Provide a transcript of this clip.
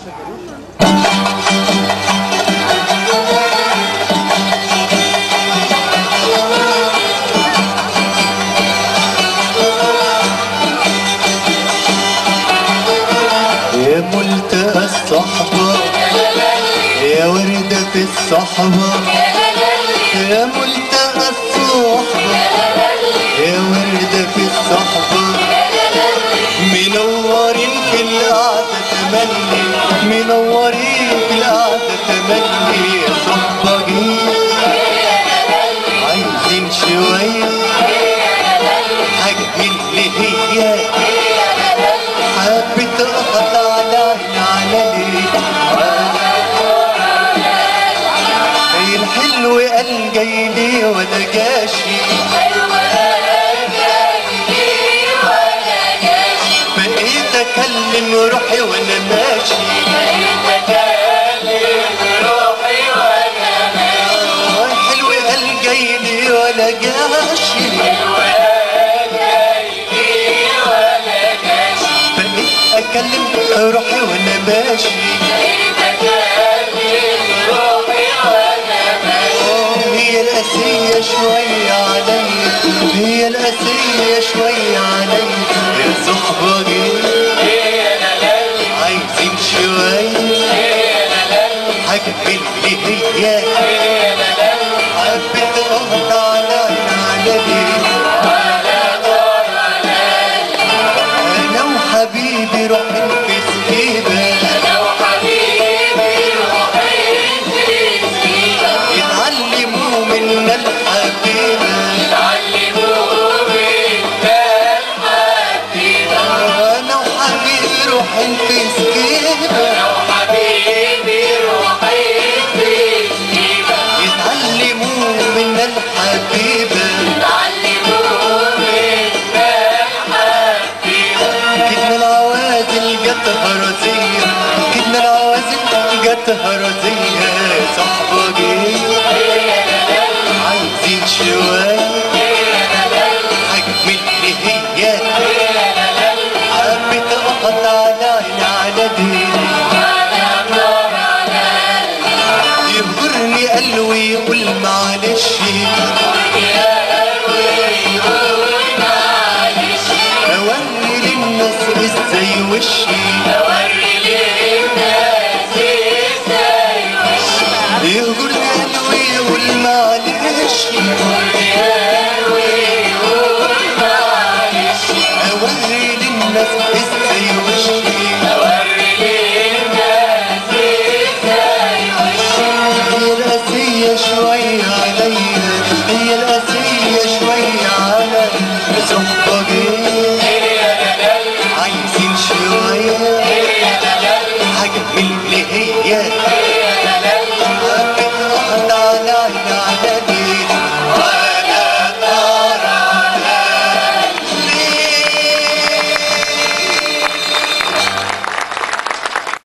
يا ملتقى الصحبة يا وردة في الصحبة، يا ملتقى الصحبة يا وردة في الصحبة، منورين في القعدة تملي، منورين في القعدة تملي، يا صحبة جيت عايزين شوية حاجة من اللي هي حبيت اقطع على ليه زي الحلو قال جاي لي ولا جاشي، بقيت اكلم روحي وانا ماشي، الحلو قال جاي لي ولا جاشي، اكلم روحي وانا ماشي، هي القاسية شوية عليا، هي القاسية شوية عليا، يا صحبة عايزين شوية حاجة من اللي هي حبيت اقطع على ليه انا وحبيبي روحين في سكيبة، انا وحبيبي روحين في سكيبة، يتعلموا منا الحبيبة، يتعلموا منا الحبيبة، انا وحبيبي روحين في سكيبة، انا وحبيبي روحين في سكيبة، يتعلموا منا الحبيبة، هرزية كدنا العوازل جت هرزية، يا صحبة عايزين شوية حاجة من اللي هي حبيت اقطع على ديني، يهجرني قلبي يقول معلش، اوري للناس ازاي وشي، يهجرني قلبي يقول معلش، اوري للناس ازاي وشي، هي القاسية شوية عليا، هي القاسية شوية عليا، صحبة عايزين شوية حاجة من اللي هي